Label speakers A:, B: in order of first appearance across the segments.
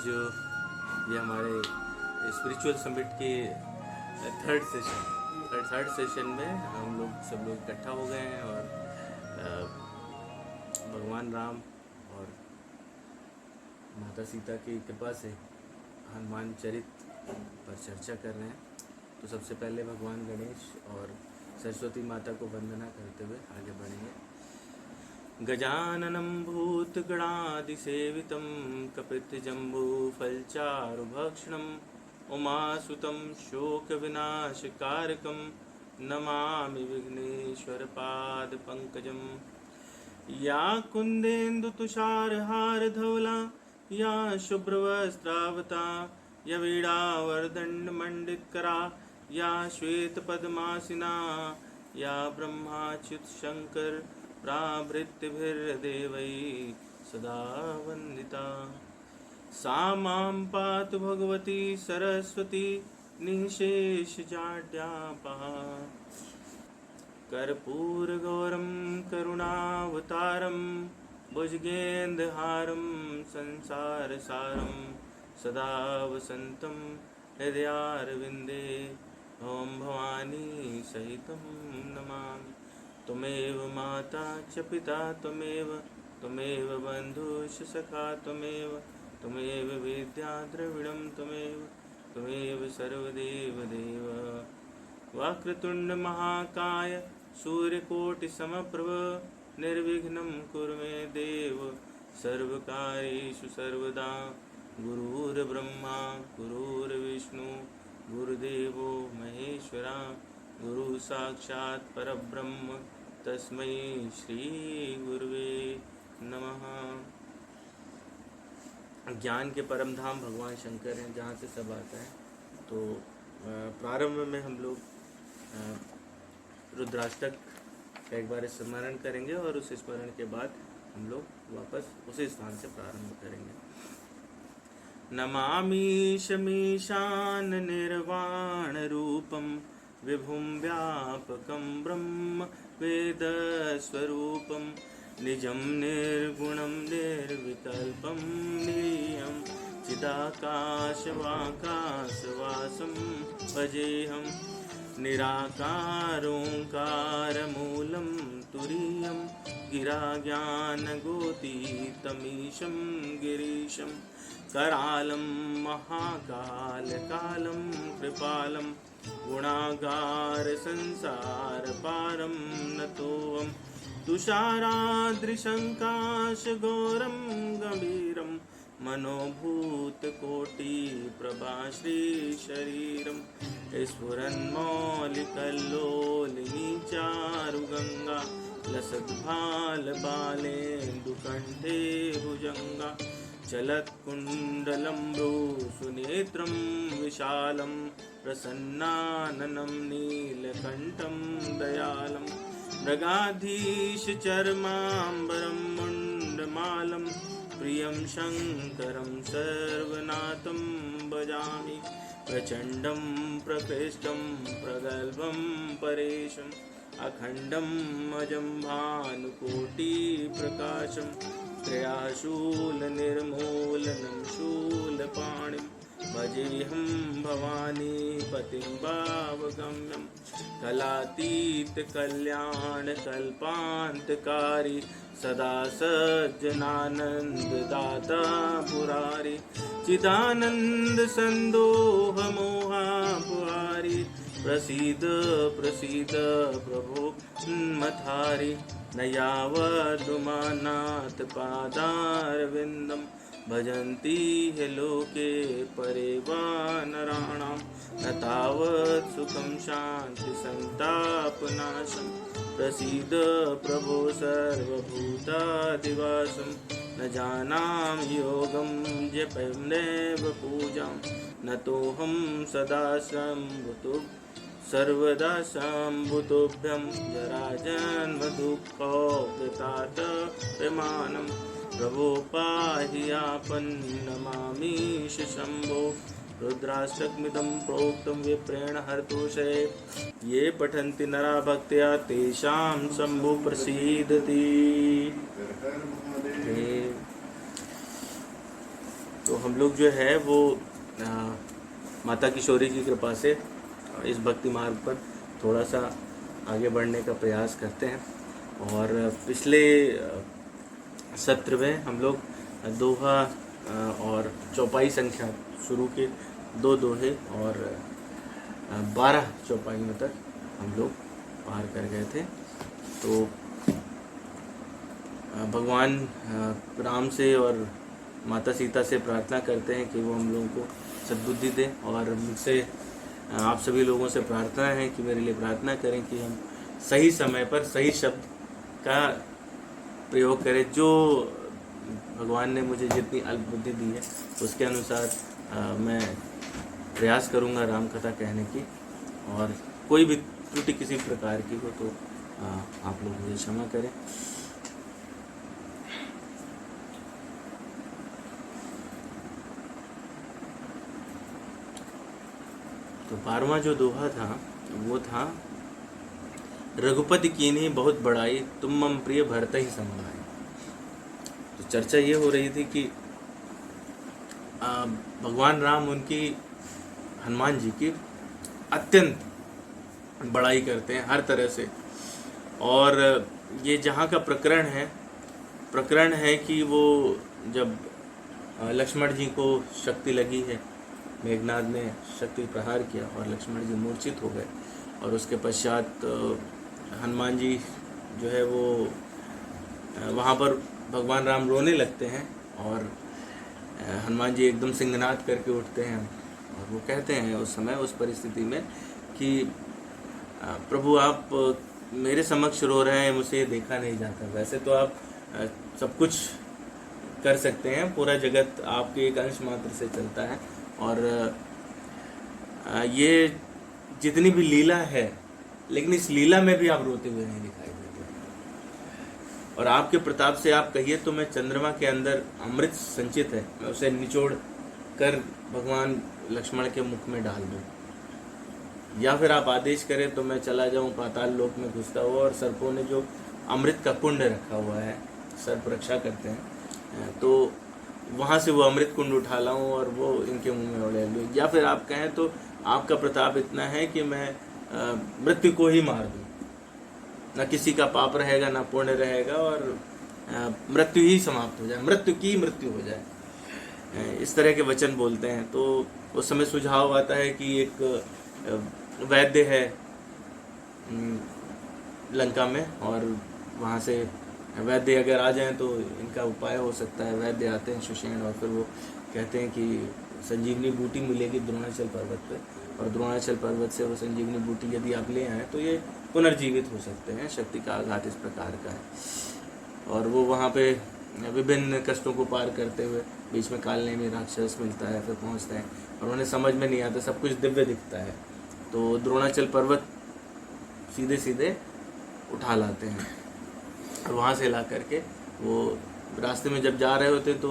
A: आज ये हमारे स्पिरिचुअल समिट के थर्ड सेशन में हम लोग सब लोग इकट्ठा हो गए हैं और भगवान राम और माता सीता की कृपा से हनुमान चरित पर चर्चा कर रहे हैं। तो सबसे पहले भगवान गणेश और सरस्वती माता को वंदना करते हुए आगे बढ़ेंगे। गजाननं भूतगणादिसेवितं कपितजम्बूफलचारुभक्षणम् उमासुतं शोकविनाशकारकं नमामि विघ्नेश्वरपादपङ्कजं। या कुन्देन्दुतुषारहारधवला या शुभ्रवस्त्रावता या वीणावरदण्डमण्डितकरा या श्वेतपद्मासिना या ब्रह्माच्युतशङ्कर प्राभृत्यभिर्देवै सदा वन्दिता। सा मां पातु भगवती सरस्वती निःशेषजाड्यापहा। कर्पूरगौरं करुणावतारं भुजगेन्द्रहारं संसारसारं सदा वसन्तं हृदयारविन्दे ॐ भवानी सहितं नमामि। त्वमेव माता च पिता त्वमेव बन्धुश्च सखा त्वमेव विद्या द्रविणं त्वमेव सर्वदेवदेव। वक्रतुण्ड महाकाय सूर्यकोटिसमप्रभ निर्विघ्नं कुरु मे देव सर्वकार्येषु सर्वदा। गुरुर्ब्रह्मा गुरुर्विष्णु गुरुदेवो महेश्वरा गुरु साक्षात् परब्रह्म तस्मै श्री गुरुवे नमः। ज्ञान के परम धाम भगवान शंकर हैं, जहाँ से सब आता है। तो प्रारंभ में हम लोग रुद्राष्टक का एक बार स्मरण करेंगे और उस स्मरण के बाद हम लोग वापस उसी स्थान से प्रारंभ करेंगे। नमामि शमीशान निर्वाण रूपम विभुं व्यापकं ब्रह्म वेदस्वरूपं निजं निर्गुणं निर्विकल्पं निरीयं चिदाकाशवाकाशवासं भजेऽहं। निराकारोङ्कारमूलं तुरीयं गिराज्ञानगोतीतमीशं गिरीशं करालं महाकालकालं कृपालं गुणागार संसार पारं नतोऽहं। तुषाराद्रिशङ्काशगौरं गम्भीरं मनोभूतकोटिप्रभाश्रीशरीरं स्फुरन्मौलिकल्लोलिनी चारुगङ्गा लसद्भालबालेन्दुकण्ठे भुजङ्गा। चलत्कुण्डलं भ्रूसुनेत्रं विशालं प्रसन्नाननं नीलकण्ठं दयालं। मृगाधीशचर्माम्बरं मुण्डमालं प्रियं शङ्करं सर्वनाथं भजामि। प्रचण्डं प्रकृष्टं प्रगल्भं परेशम् अखण्डम् अजं भानुकोटिप्रकाशं त्रयाशूलनिर्मूलनं शूलपाणिं भजेऽहं भवानी पतिं भावगम्यं। कलातीतकल्याणकल्पान्तकारी सदा सज्जनानन्ददाता पुरारी चिदानन्दसन्दोहमोहापुहारी प्रसीद प्रसीद प्रभो मथारि। न यावदुमानाथ पादारविन्दं भजन्ति हि लोके परे वा नराणां। न तावत् सुखं शान्ति सन्तापनाशं प्रसीद प्रभो सर्वभूतादिवासं। न जानामि योगं जपन्नेव पूजां न तोऽहं सदा सर्वदा शम्भुतोभ्यं जराजन्मदुःखोपतातप्रमाणं। प्रभो पाहि आपन्नमामीश शम्भो। रुद्राष्टकमिदं प्रोक्तं विप्रेण हरतोषये ये पठन्ति नरा भक्त्या तेषां शम्भु प्रसीदति। तो हम लोग जो है वो माता किशोरी की कृपा से इस भक्ति मार्ग पर थोड़ा सा आगे बढ़ने का प्रयास करते हैं। और पिछले सत्र में हम लोग दोहा और चौपाई संख्या शुरू के 2 दोहे और 12 चौपाइयों तक हम लोग पार कर गए थे। तो भगवान राम से और माता सीता से प्रार्थना करते हैं कि वो हम लोगों को सद्बुद्धि दें, और मुझसे आप सभी लोगों से प्रार्थना है कि मेरे लिए प्रार्थना करें कि हम सही समय पर सही शब्द का प्रयोग करें। जो भगवान ने मुझे जितनी अल्प बुद्धि दी है उसके अनुसार मैं प्रयास करूंगा राम कथा कहने की, और कोई भी त्रुटि किसी प्रकार की हो तो आप लोग मुझे क्षमा करें। तो 12वां जो दोहा था वो था, रघुपति कीन्ही बहुत बड़ाई, तुम मम प्रिय भरत ही समाई। तो चर्चा ये हो रही थी कि भगवान राम उनकी हनुमान जी की अत्यंत बड़ाई करते हैं हर तरह से। और ये जहाँ का प्रकरण है कि वो जब लक्ष्मण जी को शक्ति लगी है, मेघनाद ने शक्ति प्रहार किया और लक्ष्मण जी मूर्छित हो गए, और उसके पश्चात हनुमान जी जो है वो वहाँ पर भगवान राम रोने लगते हैं, और हनुमान जी एकदम सिंहनाद करके उठते हैं और वो कहते हैं उस समय उस परिस्थिति में कि प्रभु आप मेरे समक्ष रो रहे हैं, मुझे ये देखा नहीं जाता। वैसे तो आप सब कुछ कर सकते हैं, पूरा जगत आपके एक अंश मात्र से चलता है, और ये जितनी भी लीला है, लेकिन इस लीला में भी आप रोते हुए नहीं दिखाई देते। और आपके प्रताप से आप कहिए तो मैं चंद्रमा के अंदर अमृत संचित है, मैं उसे निचोड़ कर भगवान लक्ष्मण के मुख में डाल दूं, या फिर आप आदेश करें तो मैं चला जाऊं पाताल लोक में घुसता हुआ, और सर्पों ने जो अमृत का कुंड रखा हुआ है, सर्प रक्षा करते हैं, तो वहाँ से वो अमृत कुंड उठा लाऊं और वो इनके मुंह में उड़े लूँ। या फिर आप कहें तो आपका प्रताप इतना है कि मैं मृत्यु को ही मार दूं, न किसी का पाप रहेगा न पुण्य रहेगा, और मृत्यु ही समाप्त हो जाए, मृत्यु की मृत्यु हो जाए, इस तरह के वचन बोलते हैं। तो उस समय सुझाव आता है कि एक वैद्य है लंका में, और वहाँ से वैद्य अगर आ जाएं तो इनका उपाय हो सकता है। वैद्य आते हैं सुषेण, और फिर वो कहते हैं कि संजीवनी बूटी मिलेगी द्रोणाचल पर्वत पे, और द्रोणाचल पर्वत से वो संजीवनी बूटी यदि आप ले आएँ तो ये पुनर्जीवित हो सकते हैं। शक्ति का आघात इस प्रकार का है। और वो वहाँ पे विभिन्न कष्टों को पार करते हुए बीच में कालने में राक्षस मिलता है, फिर पहुँचते हैं, और उन्हें समझ में नहीं आता, सब कुछ दिव्य दिखता है, तो द्रोणाचल पर्वत सीधे सीधे उठा लाते हैं। और वहाँ से ला करके वो रास्ते में जब जा रहे होते तो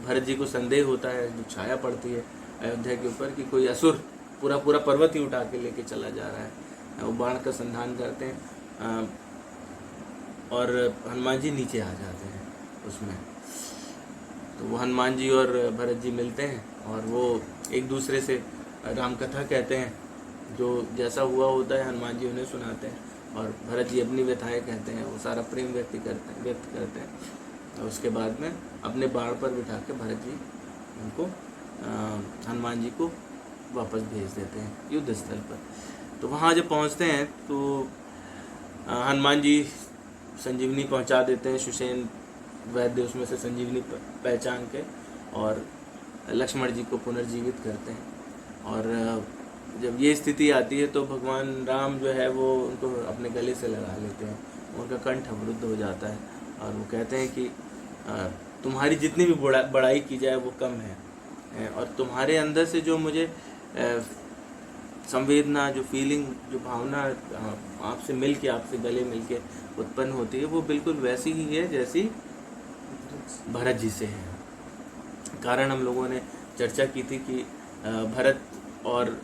A: भरत जी को संदेह होता है, जो छाया पड़ती है अयोध्या के ऊपर, कि कोई असुर पूरा पर्वत ही उठा के लेके चला जा रहा है। वो बाण का संधान करते हैं और हनुमान जी नीचे आ जाते हैं उसमें। तो वो हनुमान जी और भरत जी मिलते हैं और वो एक दूसरे से राम कथा कहते हैं, जो जैसा हुआ होता है हनुमान जी उन्हें सुनाते हैं, और भरत जी अपनी व्यथाएं कहते हैं, वो सारा प्रेम व्यक्त करते हैं। और उसके बाद में अपने बाण पर बिठा के भरत जी उनको हनुमान जी को वापस भेज देते हैं युद्ध स्थल पर। तो वहाँ जब पहुँचते हैं तो हनुमान जी संजीवनी पहुँचा देते हैं, सुषेण वैद्य उसमें से संजीवनी पहचान के, और लक्ष्मण जी को पुनर्जीवित करते हैं। और जब ये स्थिति आती है तो भगवान राम जो है वो उनको अपने गले से लगा लेते हैं, उनका कंठ अवरुद्ध हो जाता है, और वो कहते हैं कि तुम्हारी जितनी भी बड़ाई की जाए वो कम है, और तुम्हारे अंदर से जो मुझे संवेदना, जो फीलिंग, जो भावना आपसे मिल के, आपसे गले मिल के उत्पन्न होती है, वो बिल्कुल वैसी ही है जैसी भरत जी से है। कारण हम लोगों ने चर्चा की थी कि भरत और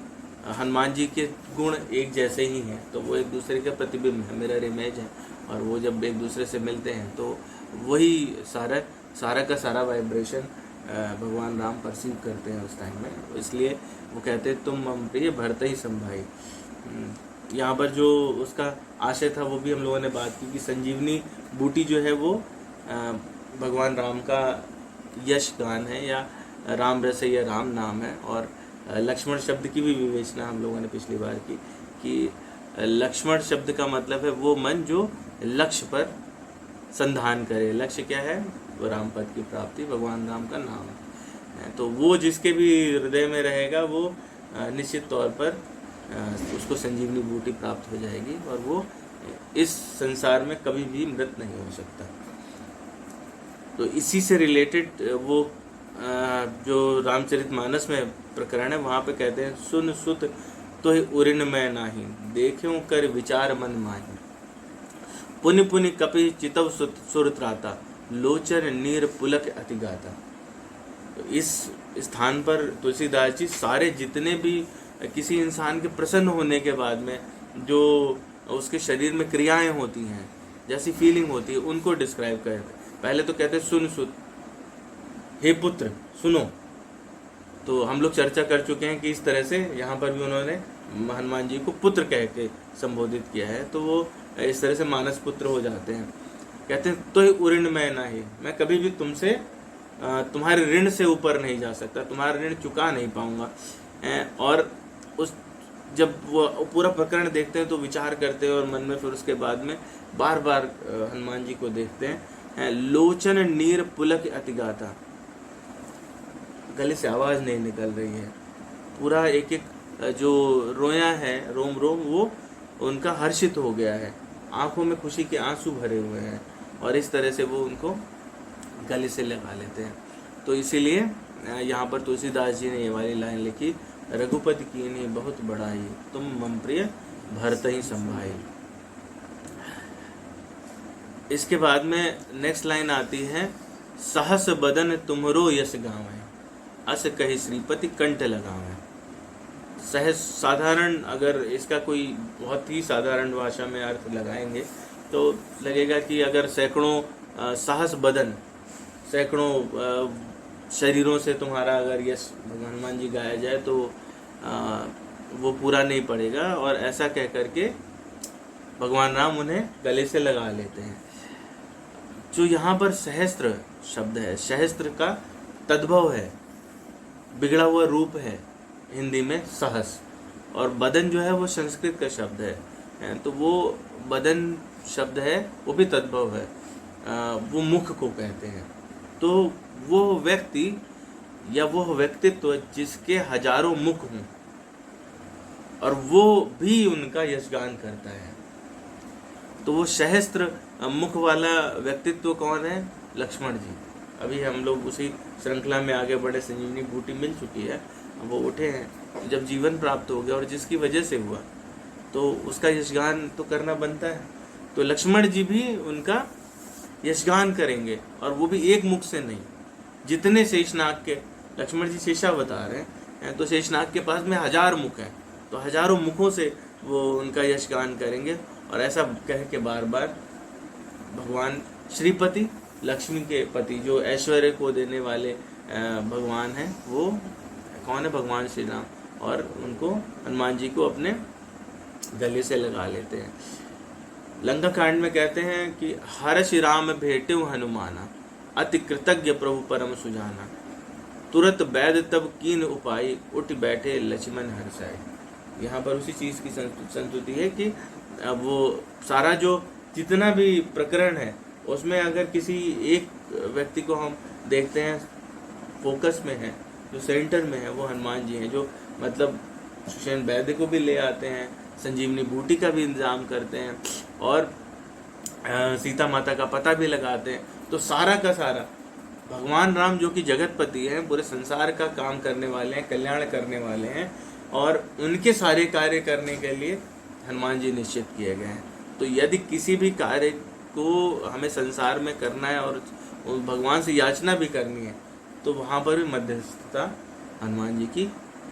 A: हनुमान जी के गुण एक जैसे ही हैं, तो वो एक दूसरे का प्रतिबिंब है, मिरर इमेज है, और वो जब एक दूसरे से मिलते हैं तो वही सारा का सारा वाइब्रेशन भगवान राम परसीव करते हैं उस टाइम में, इसलिए वो कहते हैं तुम मम प्रिय भरत ही संभाई। यहाँ पर जो उसका आशय था वो भी हम लोगों ने बात की कि संजीवनी बूटी जो है वो भगवान राम का यश गान है या राम रस है या राम नाम है। और लक्ष्मण शब्द की भी विवेचना हम लोगों ने पिछली बार की कि लक्ष्मण शब्द का मतलब है वो मन जो लक्ष्य पर संधान करे। लक्ष्य क्या है? वो राम पद की प्राप्ति, भगवान राम का नाम है। तो वो जिसके भी हृदय में रहेगा वो निश्चित तौर पर उसको संजीवनी बूटी प्राप्त हो जाएगी और वो इस संसार में कभी भी मृत नहीं हो सकता। तो इसी से रिलेटेड वो जो रामचरितमानस में प्रकरण है वहाँ पे कहते हैं सुन सुत तो उरिन में नाही, देख्यों कर विचार मन माही, पुनि पुनि कपि चितव सुर त्राता, लोचन नीर पुलक अति गाता। तो इस स्थान पर तुलसीदास जी सारे जितने भी किसी इंसान के प्रसन्न होने के बाद में जो उसके शरीर में क्रियाएं होती हैं, जैसी फीलिंग होती है, उनको डिस्क्राइब करते हैं। पहले तो कहते हैं सुन सुत, हे पुत्र सुनो। तो हम लोग चर्चा कर चुके हैं कि इस तरह से यहाँ पर भी उन्होंने हनुमान जी को पुत्र कह के संबोधित किया है, तो वो इस तरह से मानस पुत्र हो जाते हैं। कहते हैं तो उऋण मैं नहीं, मैं कभी भी तुमसे तुम्हारे ऋण से ऊपर नहीं जा सकता, तुम्हारा ऋण चुका नहीं पाऊंगा। और उस जब वो पूरा प्रकरण देखते हैं तो विचार करते हैं और मन में फिर उसके बाद में बार बार हनुमान जी को देखते हैं। लोचन नीर पुलक अति गाता, गले से आवाज नहीं निकल रही है, पूरा एक एक जो रोया है रोम रोम वो उनका हर्षित हो गया है, आंखों में खुशी के आंसू भरे हुए हैं और इस तरह से वो उनको गले से लगा लेते हैं। तो इसीलिए यहाँ पर तुलसीदास जी ने ये वाली लाइन लिखी, रघुपति कीन्ही बहुत बड़ाई, तुम मम प्रिय भरत ही संभाई। इसके बाद में नेक्स्ट लाइन आती है, सहस बदन तुमरो यश गावें, अस कही श्रीपति कंठ लगावें। सहज साधारण, अगर इसका कोई बहुत ही साधारण भाषा में अर्थ लगाएंगे तो लगेगा कि अगर सैकड़ों सहस बदन, सैकड़ों शरीरों से तुम्हारा अगर यश हनुमान जी गाया जाए तो वो पूरा नहीं पड़ेगा। और ऐसा कह करके भगवान राम उन्हें गले से लगा लेते हैं। जो यहाँ पर सहस्त्र शब्द है, सहस्त्र का तद्भव है, बिगड़ा हुआ रूप है हिंदी में सहस, और बदन जो है वो संस्कृत का शब्द है। तो वो बदन शब्द है वो भी तद्भव है, वो मुख को कहते हैं। तो वो व्यक्ति या वो व्यक्तित्व जिसके हजारों मुख हों और वो भी उनका यशगान करता है, तो वो सहस्त्र मुख वाला व्यक्तित्व कौन है? लक्ष्मण जी। अभी हम लोग उसी श्रृंखला में आगे बढ़े, संजीवनी बूटी मिल चुकी है, वो उठे हैं, जब जीवन प्राप्त हो गया और जिसकी वजह से हुआ तो उसका यशगान तो करना बनता है। तो लक्ष्मण जी भी उनका यशगान करेंगे, और वो भी एक मुख से नहीं, जितने शेषनाग के, लक्ष्मण जी शेषावतार हैं, तो शेषनाग के पास में 1000 मुख हैं, तो हजारों मुखों से वो उनका यशगान करेंगे। और ऐसा कह के बार बार भगवान श्रीपति, लक्ष्मी के पति, जो ऐश्वर्य को देने वाले भगवान हैं, वो कौन है? भगवान श्री राम। और उनको हनुमान जी को अपने गले से लगा लेते हैं। लंका कांड में कहते हैं कि हर्ष राम भेटु हनुमाना, अति कृतज्ञ प्रभु परम सुजाना, तुरंत वैद तब कीन उपाय, उठ बैठे लक्ष्मण हर्षाए। यहाँ पर उसी चीज़ की संस्तुति है कि वो सारा जो जितना भी प्रकरण है उसमें अगर किसी एक व्यक्ति को हम देखते हैं फोकस में है, जो सेंटर में है, वो हनुमान जी हैं, जो मतलब सुषेण वैद्य को भी ले आते हैं, संजीवनी बूटी का भी इंतजाम करते हैं और सीता माता का पता भी लगाते हैं। तो सारा का सारा भगवान राम जो कि जगतपति हैं, पूरे संसार का काम करने वाले हैं, कल्याण करने वाले हैं, और उनके सारे कार्य करने के लिए हनुमान जी निश्चित किए गए हैं। तो यदि किसी भी कार्य को हमें संसार में करना है और भगवान से याचना भी करनी है तो वहाँ पर भी मध्यस्थता हनुमान जी की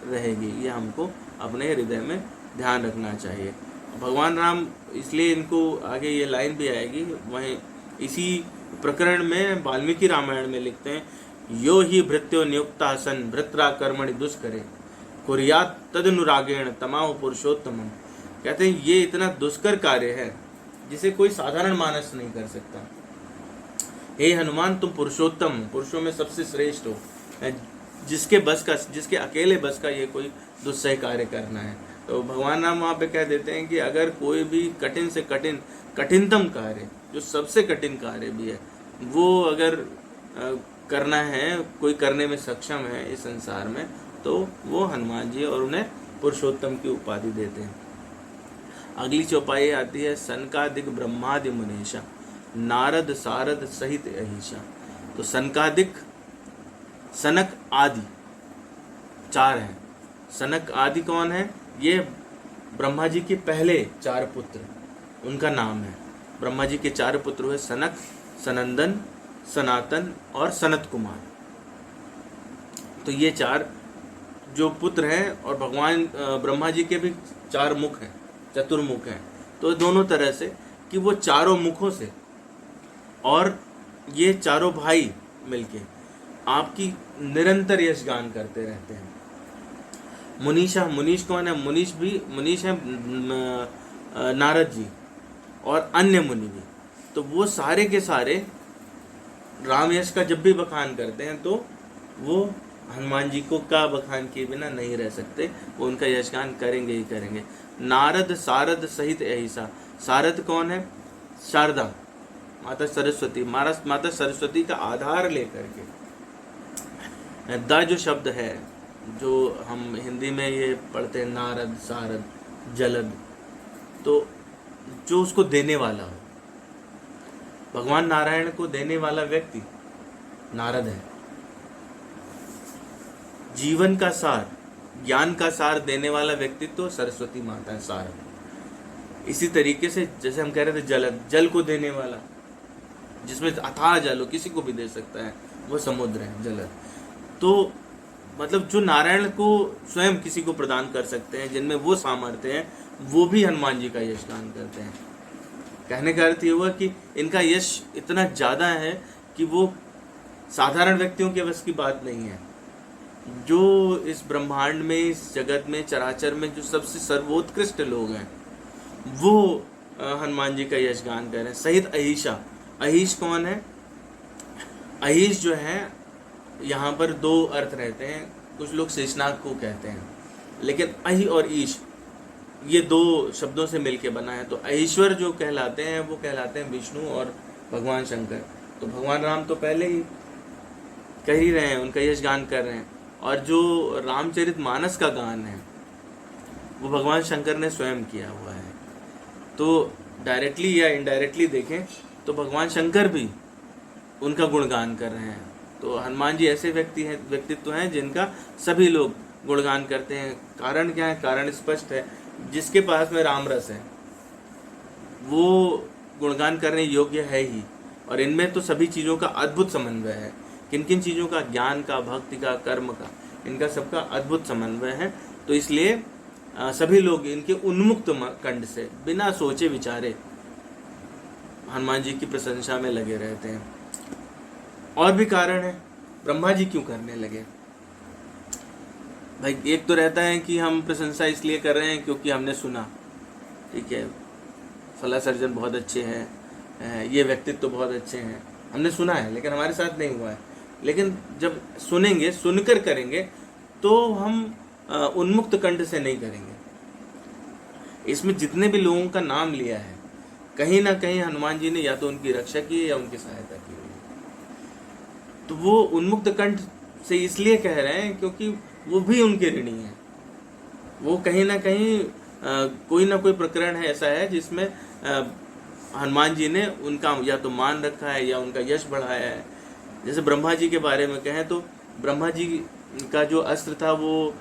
A: रहेगी। ये हमको अपने हृदय में ध्यान रखना चाहिए। भगवान राम, इसलिए इनको आगे ये लाइन भी आएगी, वहीं इसी प्रकरण में वाल्मीकि रामायण में लिखते हैं यो ही भृत्यो नियुक्ता सन भृत्रा कर्मणि दुष्करे कुर्यात तदनुरागेण तमाहु पुरुषोत्तमम। कहते हैं ये इतना दुष्कर कार्य है जिसे कोई साधारण मानस नहीं कर सकता। हे हनुमान, तुम पुरुषोत्तम, पुरुषों में सबसे श्रेष्ठ हो, जिसके बस का, जिसके अकेले बस का ये कोई दुस्सह कार्य करना है। तो भगवान राम वहाँ पे कह देते हैं कि अगर कोई भी कठिन से कठिन, कठिनतम कार्य, जो सबसे कठिन कार्य भी है, वो अगर करना है, कोई करने में सक्षम है इस संसार में, तो वो हनुमान जी, और उन्हें पुरुषोत्तम की उपाधि देते हैं। अगली चौपाई आती है सनकादिक ब्रह्मादि मुनीषा नारद सारद सहित अहिषा। तो सनकादिक, सनक आदि 4 हैं। सनक आदि कौन है? ये ब्रह्मा जी के पहले 4 पुत्र, उनका नाम है। ब्रह्मा जी के 4 पुत्र हुए सनक, सनंदन, सनातन और सनत कुमार। तो ये 4 जो पुत्र हैं, और भगवान ब्रह्मा जी के भी 4 मुख हैं, चतुर्मुख हैं। तो दोनों तरह से कि वो चारों मुखों से, और ये चारों भाई मिलके आपकी निरंतर यशगान करते रहते हैं। मुनीषा, मुनीष कौन है? मुनीष है नारद जी और अन्य मुनि भी। तो वो सारे के सारे राम यश का जब भी बखान करते हैं तो वो हनुमान जी को का बखान किए बिना नहीं रह सकते, वो उनका यशगान करेंगे ही करेंगे। नारद सारद सहित ऐसा। सारद कौन है? शारदा माता सरस्वती, माता सरस्वती का आधार लेकर के द जो शब्द है, जो हम हिंदी में ये पढ़ते हैं नारद सारद जलद, तो जो उसको देने वाला हो, भगवान नारायण को देने वाला व्यक्ति नारद है। जीवन का सार, ज्ञान का सार देने वाला व्यक्ति तो सरस्वती माता है, सारद। इसी तरीके से जैसे हम कह रहे थे जलद, जल को देने वाला, जिसमें अथाह जल हो, किसी को भी दे सकता है, वो समुद्र है जलद। तो मतलब जो नारायण को स्वयं किसी को प्रदान कर सकते हैं, जिनमें वो सामर्थ्य है, वो भी हनुमान जी का यशगान करते हैं। कहने का अर्थ ये हुआ कि इनका यश इतना ज़्यादा है कि वो साधारण व्यक्तियों के बस की बात नहीं है। जो इस ब्रह्मांड में, इस जगत में, चराचर में जो सबसे सर्वोत्कृष्ट लोग हैं, वो हनुमान जी का यशगान कर रहे हैं। सहित अहिषा। अहिष कौन है? अहिष जो है, यहाँ पर 2 अर्थ रहते हैं। कुछ लोग शेषनाग को कहते हैं, लेकिन अहि और ईश ये 2 शब्दों से मिलके बना है। तो अहीश्वर जो कहलाते हैं, वो कहलाते हैं विष्णु और भगवान शंकर। तो भगवान राम तो पहले ही कह ही रहे हैं, उनका यशगान कर रहे हैं। और जो रामचरित मानस का गान है, वो भगवान शंकर ने स्वयं किया हुआ है। तो डायरेक्टली या इनडायरेक्टली देखें तो भगवान शंकर भी उनका गुणगान कर रहे हैं। तो हनुमान जी ऐसे व्यक्तित्व हैं जिनका सभी लोग गुणगान करते हैं। कारण क्या है? कारण स्पष्ट है, जिसके पास में राम रस है वो गुणगान करने योग्य है ही। और इनमें तो सभी चीज़ों का अद्भुत समन्वय है। किन किन चीज़ों का? ज्ञान का, भक्ति का, कर्म का, इनका सबका अद्भुत समन्वय है। तो इसलिए सभी लोग इनके उन्मुक्त कंठ से बिना सोचे विचारे हनुमान जी की प्रशंसा में लगे रहते हैं। और भी कारण है, ब्रह्मा जी क्यों करने लगे? भाई एक तो रहता है कि हम प्रशंसा इसलिए कर रहे हैं क्योंकि हमने सुना, ठीक है, फला सर्जन बहुत अच्छे हैं, ये व्यक्तित्व तो बहुत अच्छे हैं, हमने सुना है, लेकिन हमारे साथ नहीं हुआ है। लेकिन जब सुनेंगे, सुनकर करेंगे, तो हम उन्मुक्त कंठ से नहीं करेंगे। इसमें जितने भी लोगों का नाम लिया है, कहीं ना कहीं हनुमान जी ने या तो उनकी रक्षा की है या उनकी सहायता की है। तो वो उन्मुक्त कंठ से इसलिए कह रहे हैं क्योंकि वो भी उनके ऋणी हैं। वो कहीं ना कहीं कोई ना कोई प्रकरण है ऐसा है जिसमें हनुमान जी ने उनका या तो मान रखा है या उनका यश बढ़ाया है। जैसे ब्रह्मा जी के बारे में कहें तो ब्रह्मा जी का जो अस्त्र था वो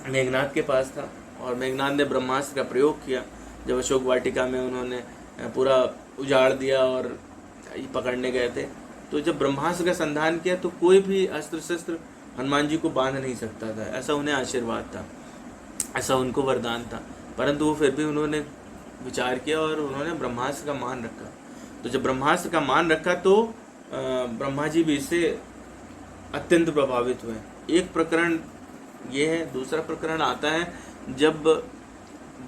A: मेघनाद के पास था, और मेघनाद ने ब्रह्मास्त्र का प्रयोग किया। जब अशोक वाटिका में उन्होंने पूरा उजाड़ दिया और पकड़ने गए थे, तो जब ब्रह्मास्त्र का संधान किया तो कोई भी अस्त्र शस्त्र हनुमान जी को बांध नहीं सकता था। ऐसा उन्हें आशीर्वाद था, ऐसा उनको वरदान था। परंतु वो फिर भी उन्होंने विचार किया और उन्होंने ब्रह्मास्त्र का मान रखा। तो जब ब्रह्मास्त्र का मान रखा तो ब्रह्मा जी भी इससे अत्यंत प्रभावित हुए। एक प्रकरण ये है। दूसरा प्रकरण आता है जब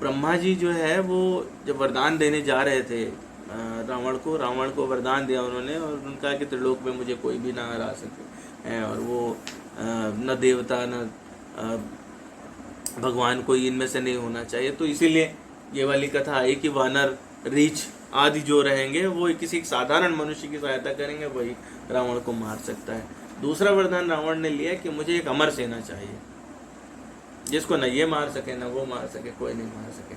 A: ब्रह्मा जी जो है वो जब वरदान देने जा रहे थे रावण को वरदान दिया उन्होंने, और उनका कि त्रिलोक में मुझे कोई भी ना हरा सके है, और वो न देवता न भगवान कोई इनमें से नहीं होना चाहिए। तो इसीलिए ये वाली कथा आई कि वानर, रीछ आदि जो रहेंगे वो किसी साधारण मनुष्य की सहायता करेंगे, वही रावण को मार सकता है। दूसरा वरदान रावण ने लिया कि मुझे एक अमर सेना चाहिए, जिसको न ये मार सके न वो मार सके, कोई नहीं मार सके।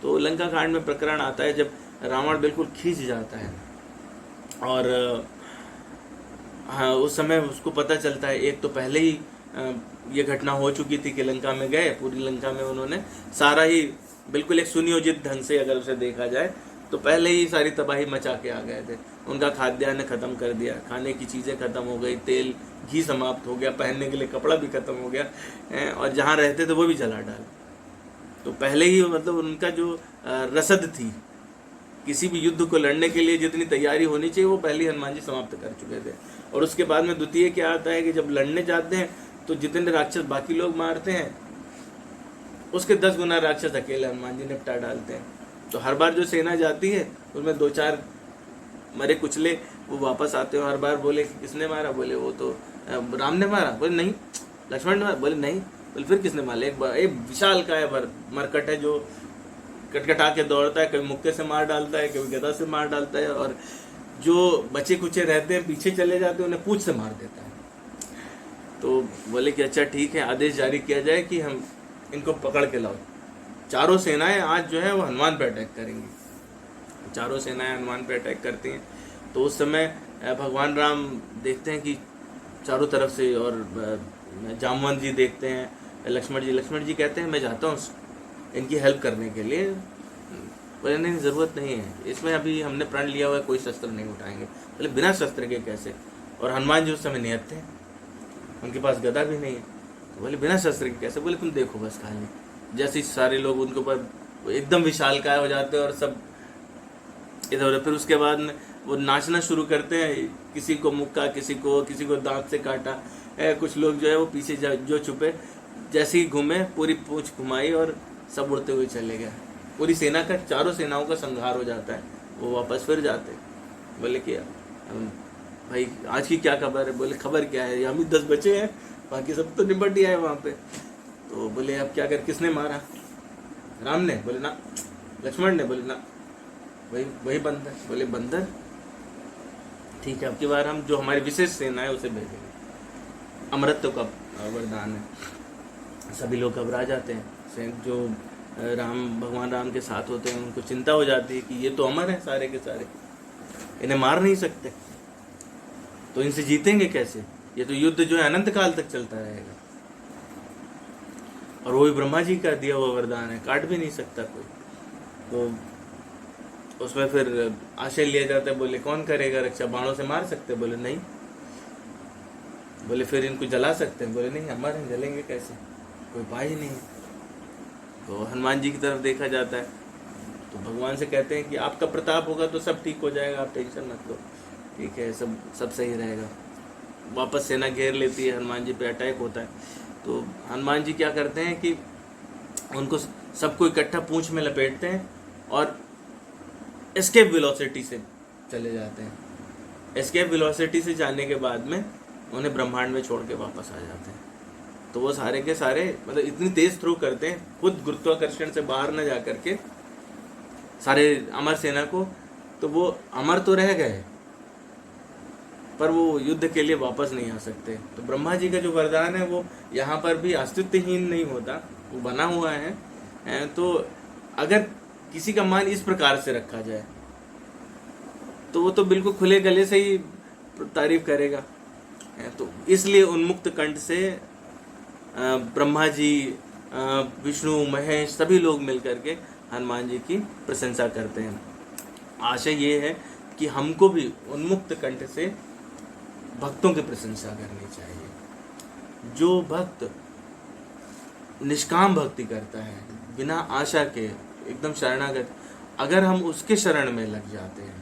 A: तो लंका कांड में प्रकरण आता है जब रावण बिल्कुल खींच जाता है, और हाँ उस समय उसको पता चलता है, एक तो पहले ही ये घटना हो चुकी थी कि लंका में गए, पूरी लंका में उन्होंने सारा ही बिल्कुल एक सुनियोजित ढंग से अगर उसे देखा जाए तो पहले ही सारी तबाही मचा के आ गए थे। उनका खाद्यान्न खत्म कर दिया, खाने की चीज़ें खत्म हो गई, तेल घी समाप्त हो गया, पहनने के लिए कपड़ा भी खत्म हो गया, और जहाँ रहते थे वो भी जला डाला। तो पहले ही मतलब उनका जो रसद थी किसी भी युद्ध को लड़ने के लिए जितनी तैयारी होनी चाहिए वो पहले हनुमान जी समाप्त कर चुके थे। और उसके बाद में द्वितीय क्या आता है कि जब लड़ने जाते हैं तो जितने राक्षस बाकी लोग मारते हैं उसके 10 गुना राक्षस अकेले हनुमान जी निपटा डालते हैं। तो हर बार जो सेना जाती है उसमें 2-4 मरे कुचले वो वापस आते हैं। हर बार बोले कि किसने मारा, बोले वो तो राम ने मारा, बोले नहीं लक्ष्मण ने मारा, बोले नहीं, बोले फिर किसने मारा, एक विशाल काय मरकट है जो कटकटा के दौड़ता है, कभी मुक्के से मार डालता है, कभी गदा से मार डालता है, और जो बचे कुचे रहते हैं पीछे चले जाते हैं उन्हें पूंछ से मार देता है। तो बोले कि अच्छा ठीक है, आदेश जारी किया जाए कि हम इनको पकड़ के लाओ। चारों सेनाएं आज जो है वो हनुमान पे अटैक करेंगी। चारों सेनाएं हनुमान पे अटैक करती हैं। तो उस समय भगवान राम देखते हैं कि चारों तरफ से, और जामवंत जी देखते हैं, लक्ष्मण जी कहते हैं मैं जाता हूँ इनकी हेल्प करने के लिए। बोले नहीं ज़रूरत नहीं है, इसमें अभी हमने प्रण लिया हुआ है, कोई शस्त्र नहीं उठाएंगे। बोले बिना शस्त्र के कैसे? और हनुमान जी उस समय नियत थे, उनके पास गदा भी नहीं है। तो बोले बिना शस्त्र के कैसे? बोले तुम देखो बस खाली। जैसे ही सारे लोग उनके ऊपर एकदम विशालकाय हो जाते हैं और सब इधर उधर। फिर उसके बाद में वो नाचना शुरू करते हैं, किसी को मुक्का, किसी को दांत से काटा, कुछ लोग जो है वो पीछे जो छुपे, जैसे ही घूमे पूरी पूंछ घुमाई और सब उड़ते हुए चले गए। पूरी सेना का, चारों सेनाओं का संहार हो जाता है। वो वापस फिर जाते। बोले कि भाई आज की क्या खबर है? बोले खबर क्या है, हम ही 10 बचे हैं, बाकी सब तो निपट गया है वहाँ पे। तो बोले अब क्या कर, किसने मारा? राम ने? बोले ना। लक्ष्मण ने? बोले ना। वही बंदर। बोले बंदर ठीक है, अब की बार हम जो हमारी विशेष सेना है उसे भेजेंगे, अमरत्व का वरदान है। सभी लोग घबरा जाते हैं। जो भगवान राम के साथ होते हैं उनको चिंता हो जाती है कि ये तो अमर है सारे के सारे, इन्हें मार नहीं सकते, तो इनसे जीतेंगे कैसे? ये तो युद्ध जो है अनंत काल तक चलता रहेगा, और वो भी ब्रह्मा जी का दिया हुआ वरदान है, काट भी नहीं सकता कोई। तो उसमें फिर आशय लिया जाता है। बोले कौन करेगा रक्षा? बाणों से मार सकते? बोले नहीं। बोले फिर इनको जला सकते हैं? बोले नहीं, अमर हैं, जलेंगे कैसे? कोई उपाय ही नहीं है। तो हनुमान जी की तरफ देखा जाता है, तो भगवान से कहते हैं कि आपका प्रताप होगा तो सब ठीक हो जाएगा, आप टेंशन मत लो, ठीक है, सब सही रहेगा। वापस सेना घेर लेती है, हनुमान जी पे अटैक होता है। तो हनुमान जी क्या करते हैं कि उनको सबको इकट्ठा पूंछ में लपेटते हैं और एस्केप वेलोसिटी से चले जाते हैं। एस्केप वेलोसिटी से जाने के बाद में उन्हें ब्रह्मांड में छोड़ के वापस आ जाते हैं। तो वो सारे के सारे मतलब इतनी तेज थ्रो करते हैं, खुद गुरुत्वाकर्षण से बाहर न जा करके सारे अमर सेना को, तो वो अमर तो रह गए पर वो युद्ध के लिए वापस नहीं आ सकते। तो ब्रह्मा जी का जो वरदान है वो यहाँ पर भी अस्तित्वहीन नहीं होता, वो बना हुआ है। तो अगर किसी का मान इस प्रकार से रखा जाए तो वो तो बिल्कुल खुले गले से ही तारीफ करेगा। तो इसलिए उन्मुक्त कंठ से ब्रह्मा जी, विष्णु, महेश सभी लोग मिलकर के हनुमान जी की प्रशंसा करते हैं। आशय ये है कि हमको भी उन्मुक्त कंठ से भक्तों की प्रशंसा करनी चाहिए। जो भक्त निष्काम भक्ति करता है, बिना आशा के, एकदम शरणागत, अगर हम उसके शरण में लग जाते हैं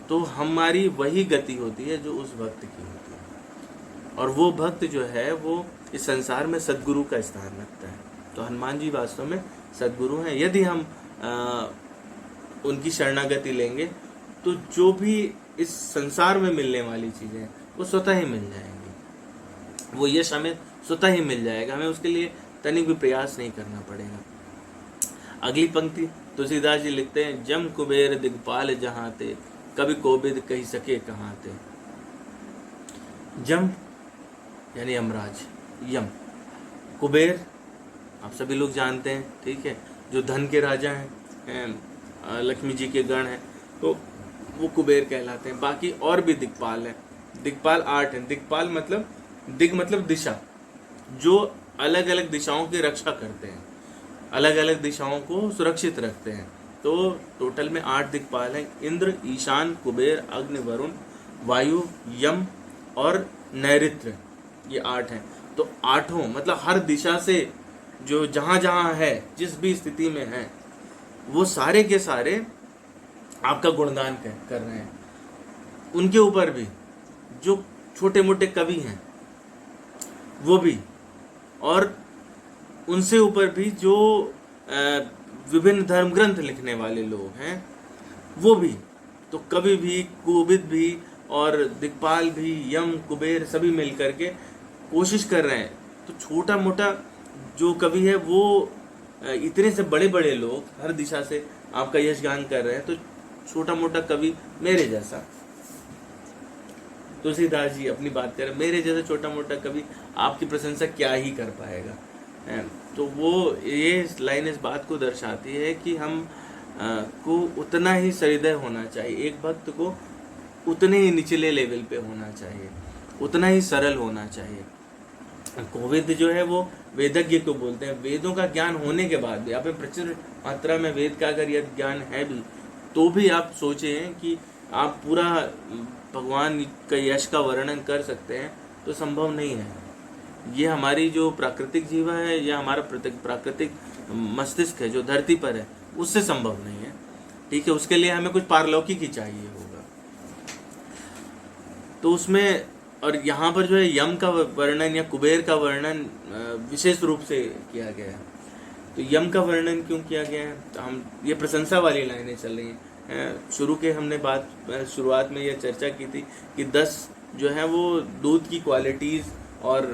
A: तो हमारी वही गति होती है जो उस भक्त की होती है। और वो भक्त जो है वो इस संसार में सद्गुरु का स्थान रखता है। तो हनुमान जी वास्तव में सद्गुरु हैं। यदि हम उनकी शरणागति लेंगे तो जो भी इस संसार में मिलने वाली चीज़ें हैं वो स्वतः ही मिल जाएंगी, वो यश हमें स्वतः ही मिल जाएगा, हमें उसके लिए तनिक भी प्रयास नहीं करना पड़ेगा। अगली पंक्ति तुलसीदास जी लिखते हैं, जम कुबेर दिगपाल जहाँ ते, कभी कोबिद कही सके कहाँ ते। जम यानी यमराज, यम। कुबेर आप सभी लोग जानते हैं, ठीक है, जो धन के राजा हैं, लक्ष्मी जी के गण हैं, तो वो कुबेर कहलाते हैं। बाकी और भी दिक्पाल हैं। दिक्पाल 8 हैं। दिक्पाल मतलब, दिग मतलब दिशा, जो अलग अलग दिशाओं की रक्षा करते हैं, अलग अलग दिशाओं को सुरक्षित रखते हैं। तो टोटल में 8 दिक्पाल हैं। इंद्र, ईशान, कुबेर, अग्नि, वरुण, वायु, यम और नैऋत्य, ये 8 हैं। तो 8 मतलब हर दिशा से जो जहाँ जहाँ है, जिस भी स्थिति में है, वो सारे के सारे आपका गुणगान कर रहे हैं। उनके ऊपर भी जो छोटे मोटे कवि हैं वो भी, और उनसे ऊपर भी जो विभिन्न धर्म ग्रंथ लिखने वाले लोग हैं वो भी, तो कवि भी, कोविद भी और दिक्पाल भी, यम, कुबेर सभी मिल करके कोशिश कर रहे हैं। तो छोटा मोटा जो कवि है वो इतने से बड़े बड़े लोग हर दिशा से आपका यशगान कर रहे हैं, तो छोटा मोटा कवि मेरे जैसा, तुलसीदास जी अपनी बात करें, मेरे जैसा छोटा मोटा कवि आपकी प्रशंसा क्या ही कर पाएगा। तो वो ये लाइन इस बात को दर्शाती है कि हम को उतना ही सहृदय होना चाहिए, एक भक्त को उतने ही निचले लेवल पे होना चाहिए, उतना ही सरल होना चाहिए। कोविद जो है वो वेदज्ञ को बोलते हैं। वेदों का ज्ञान होने के बाद भी, आप में प्रचुर मात्रा में वेद का अगर यह ज्ञान है भी, तो भी आप सोचें कि आप पूरा भगवान का यश का वर्णन कर सकते हैं, तो संभव नहीं है। ये हमारी जो प्राकृतिक जीवा है या हमारा प्राकृतिक मस्तिष्क है जो धरती पर है, उससे संभव नहीं है, ठीक है। उसके लिए हमें कुछ पारलौकिक ही चाहिए होगा। तो उसमें, और यहाँ पर जो है यम का वर्णन या कुबेर का वर्णन विशेष रूप से किया गया है। तो यम का वर्णन क्यों किया गया है? तो हम ये प्रशंसा वाली लाइनें चल रही हैं। शुरू के हमने शुरुआत में यह चर्चा की थी कि 10 जो है वो दूध की क्वालिटीज़ और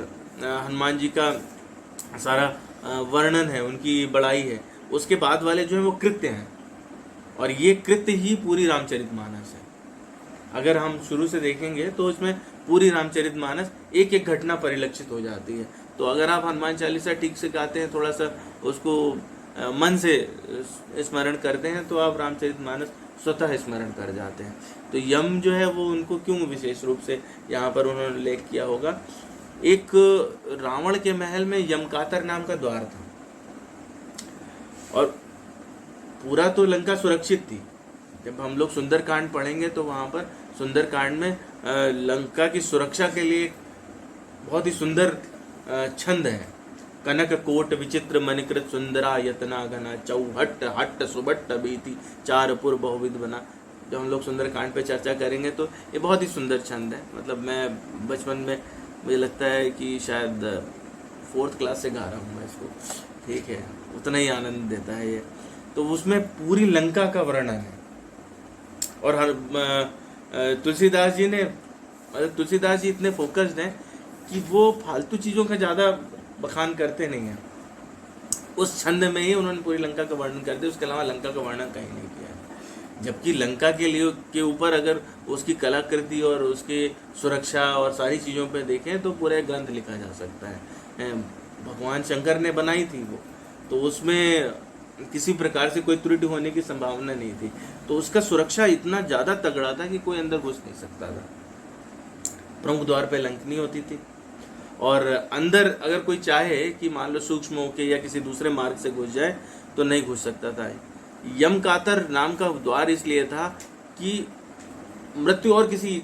A: हनुमान जी का सारा वर्णन है, उनकी बड़ाई है। उसके बाद वाले जो है वो कृत्य हैं, और ये कृत्य ही पूरी रामचरितमानस है। अगर हम शुरू से देखेंगे तो इसमें पूरी रामचरितमानस एक एक घटना परिलक्षित हो जाती है। तो अगर आप हनुमान चालीसा ठीक से गाते हैं, थोड़ा सा उसको मन से स्मरण करते हैं, तो आप रामचरितमानस स्वतः स्मरण कर जाते हैं। तो यम जो है वो उनको क्यों विशेष रूप से यहाँ पर उन्होंने उल्लेख किया होगा? एक रावण के महल में यमकातर नाम का द्वार था, और पूरा तो लंका सुरक्षित थी। जब हम लोग सुंदरकांड पढ़ेंगे तो वहाँ पर सुंदरकांड में लंका की सुरक्षा के लिए बहुत ही सुंदर छंद है। कनक कोट विचित्र मणिकृत सुंदरा यतना घना चौहट हट्ट सुबट्ट बीती चार पुर बहुविध बना। जब हम लोग सुंदरकांड पे चर्चा करेंगे तो ये बहुत ही सुंदर छंद है। मतलब मैं बचपन में, मुझे लगता है कि शायद 4th क्लास से गा रहा हूँ मैं इसको, ठीक है, उतना ही आनंद देता है ये। तो उसमें पूरी लंका का वर्णन है। और तुलसीदास जी इतने फोकस्ड हैं कि वो फालतू चीज़ों का ज़्यादा बखान करते नहीं हैं। उस छंद में ही उन्होंने पूरी लंका का वर्णन कर दिया, उसके अलावा लंका का वर्णन कहीं नहीं किया है। जबकि लंका के ऊपर अगर उसकी कलाकृति और उसकी सुरक्षा और सारी चीज़ों पे देखें तो पूरा ग्रंथ लिखा जा सकता है। भगवान शंकर ने बनाई थी वो, तो उसमें किसी प्रकार से कोई त्रुटि होने की संभावना नहीं थी। तो उसका सुरक्षा इतना ज़्यादा तगड़ा था कि कोई अंदर घुस नहीं सकता था। प्रमुख द्वार पे लंकनी होती थी, और अंदर अगर कोई चाहे कि मान लो सूक्ष्म होके या किसी दूसरे मार्ग से घुस जाए तो नहीं घुस सकता था। यमकातर नाम का द्वार इसलिए था कि मृत्यु और किसी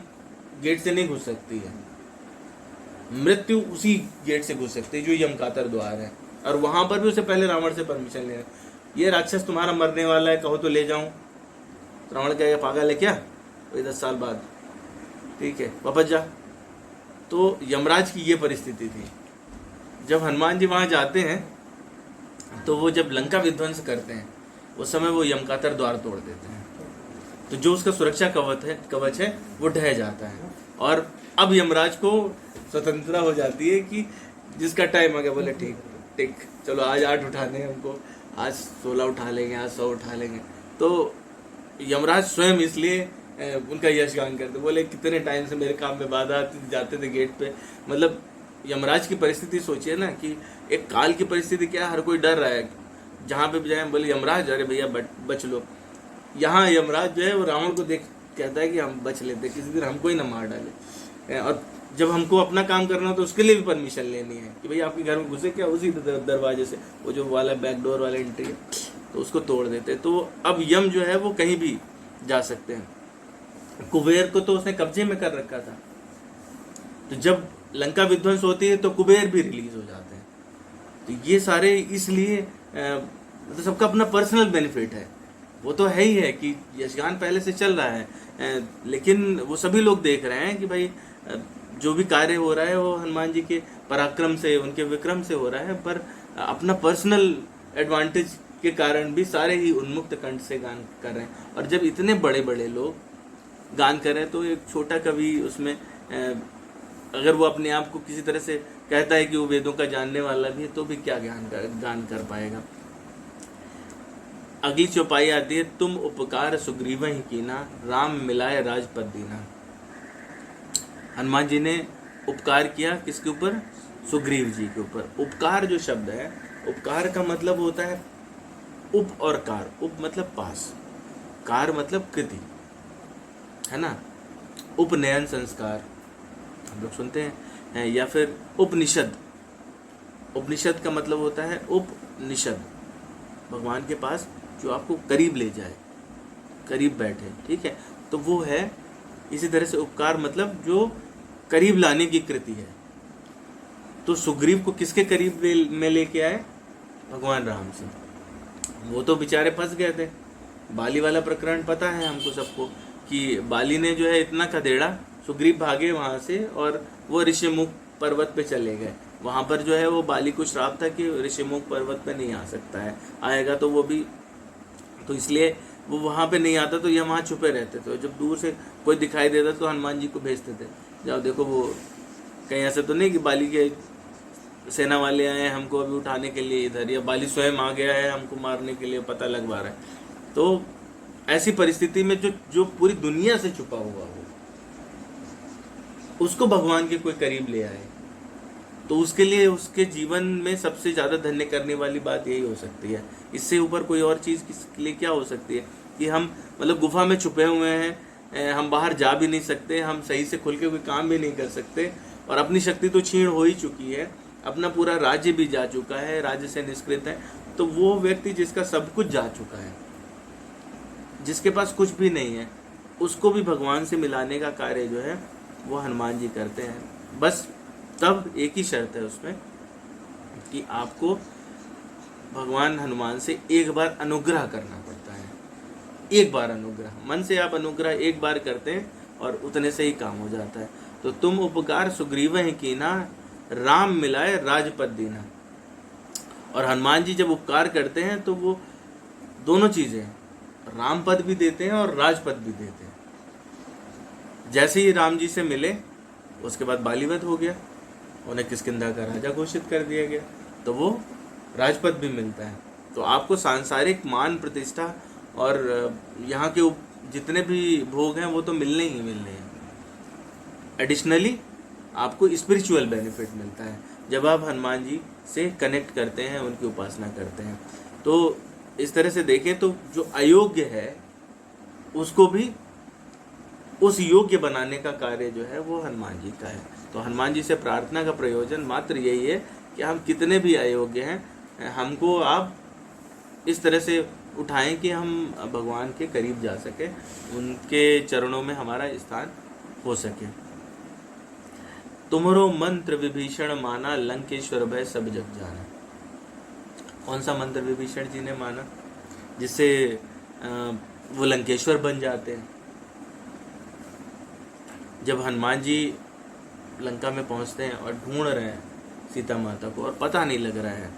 A: गेट से नहीं घुस सकती है, मृत्यु उसी गेट से घुस सकती है जो यमकातर द्वार है। और वहां पर भी उसे पहले रावण से परमिशन लेना, ये राक्षस तुम्हारा मरने वाला है, कहो तो ले जाऊं। रावण कहेगा पागल है क्या, वही 10 साल बाद, ठीक है वापस जा। तो यमराज की ये परिस्थिति थी। जब हनुमान जी वहाँ जाते हैं तो वो जब लंका विध्वंस करते हैं उस समय वो यमकातर द्वार तोड़ देते हैं, तो जो उसका सुरक्षा कवच है वो ढह जाता है। और अब यमराज को स्वतंत्रता हो जाती है कि जिसका टाइम आ गया बोले ठीक ठीक चलो आज 8 उठाने हैं हमको, आज 16 उठा लेंगे, आज 100 उठा लेंगे। तो यमराज स्वयं इसलिए उनका यशगान करते, बोले कितने टाइम से मेरे काम में बाधा आती, जाते थे गेट पे। मतलब यमराज की परिस्थिति सोचिए ना कि एक काल की परिस्थिति क्या, हर कोई डर रहा है, जहाँ पे भी जाए बोले यमराज अरे भैया बच लो। यहाँ यमराज जो है वो रावण को देख कहता है कि हम बच लेते, किसी दिन हमको ही ना मार डाले। और जब हमको अपना काम करना तो उसके लिए भी परमिशन लेनी है कि भाई आपके घर में घुसे क्या, उसी दरवाजे से, वो जो वाला बैक डोर वाला एंट्री है तो उसको तोड़ देते। तो अब यम जो है वो कहीं भी जा सकते हैं। कुबेर को तो उसने कब्जे में कर रखा था, तो जब लंका विध्वंस होती है तो कुबेर भी रिलीज हो जाते हैं। तो ये सारे इसलिए तो सबका अपना पर्सनल बेनिफिट है, वो तो है ही है कि यशगान पहले से चल रहा है, लेकिन वो सभी लोग देख रहे हैं कि भाई जो भी कार्य हो रहा है वो हनुमान जी के पराक्रम से, उनके विक्रम से हो रहा है, पर अपना पर्सनल एडवांटेज के कारण भी सारे ही उन्मुक्त कंठ से गान कर रहे हैं। और जब इतने बड़े बड़े लोग गान कर रहे हैं तो एक छोटा कवि उसमें अगर वो अपने आप को किसी तरह से कहता है कि वो वेदों का जानने वाला भी है तो भी क्या गान कर पाएगा। अगली चौपाई आती है, तुम उपकार सुग्रीव ही कीना, राम मिलाए राजपद दीना। हनुमान जी ने उपकार किया किसके ऊपर? सुग्रीव जी के ऊपर। उपकार जो शब्द है, उपकार का मतलब होता है उप और कार। उप मतलब पास, कार मतलब कृति, है ना। उपनयन संस्कार हम लोग सुनते हैं, या फिर उपनिषद। उपनिषद का मतलब होता है उपनिषद, भगवान के पास जो आपको करीब ले जाए, करीब बैठे, ठीक है। तो वो है इसी तरह से उपकार मतलब जो करीब लाने की कृति है। तो सुग्रीव को किसके करीब में लेके आए? भगवान राम से। वो तो बेचारे फंस गए थे। बाली वाला प्रकरण पता है हमको सबको कि बाली ने जो है इतना खदेड़ा, सुग्रीव भागे वहां से और वो ऋषिमुख पर्वत पे चले गए। वहां पर जो है वो बाली को श्राप था कि ऋषिमुख पर्वत पे नहीं आ सकता है, आएगा तो वो भी, तो इसलिए वो वहां पे नहीं आता। तो ये वहां छुपे रहते थे। जब दूर से कोई दिखाई देता तो हनुमान जी को भेजते थे, जाओ देखो वो कहीं ऐसा तो नहीं कि बाली के सेना वाले आए हमको अभी उठाने के लिए इधर, या बाली स्वयं आ गया है हमको मारने के लिए, पता लगवा रहा है। तो ऐसी परिस्थिति में जो पूरी दुनिया से छुपा हुआ हो उसको भगवान के कोई करीब ले आए, तो उसके लिए उसके जीवन में सबसे ज्यादा धन्य करने वाली बात यही हो सकती है। इससे ऊपर कोई और चीज किसके लिए क्या हो सकती है कि हम मतलब गुफा में छुपे हुए हैं, हम बाहर जा भी नहीं सकते, हम सही से खुल के कोई काम भी नहीं कर सकते, और अपनी शक्ति तो क्षीण हो ही चुकी है, अपना पूरा राज्य भी जा चुका है, राज्य से निष्कृत है। तो वो व्यक्ति जिसका सब कुछ जा चुका है, जिसके पास कुछ भी नहीं है, उसको भी भगवान से मिलाने का कार्य जो है वो हनुमान जी करते हैं। बस तब एक ही शर्त है उसमें कि आपको भगवान हनुमान से एक बार अनुग्रह करना पड़ता है। एक बार अनुग्रह, मन से आप अनुग्रह एक बार करते हैं और उतने से ही काम हो जाता है। तो तुम उपकार सुग्रीव ही कीना, राम मिलाए राजपद दीना। और हनुमान जी जब उपकार करते हैं तो वो दोनों चीजें, राम पद भी देते हैं और राजपद भी देते हैं। जैसे ही राम जी से मिले उसके बाद बालीवध हो गया, उन्हें किष्किंधा का राजा घोषित कर दिया गया, तो वो राजपद भी मिलता है। तो आपको सांसारिक मान प्रतिष्ठा और यहाँ के जितने भी भोग हैं वो तो मिलने ही मिलने हैं। एडिशनली आपको स्पिरिचुअल बेनिफिट मिलता है जब आप हनुमान जी से कनेक्ट करते हैं, उनकी उपासना करते हैं। तो इस तरह से देखें तो जो अयोग्य है उसको भी उस योग्य बनाने का कार्य जो है वो हनुमान जी का है। तो हनुमान जी से प्रार्थना का प्रयोजन मात्र यही है कि हम कितने भी अयोग्य हैं, हमको आप इस तरह से उठाएं कि हम भगवान के करीब जा सके, उनके चरणों में हमारा स्थान हो सके। तुमरो मंत्र विभीषण माना, लंकेश्वर भय सब जग जाना। कौन सा मंत्र विभीषण जी ने माना जिससे वो लंकेश्वर बन जाते हैं? जब हनुमान जी लंका में पहुंचते हैं और ढूंढ रहे हैं सीता माता को, और पता नहीं लग रहा है,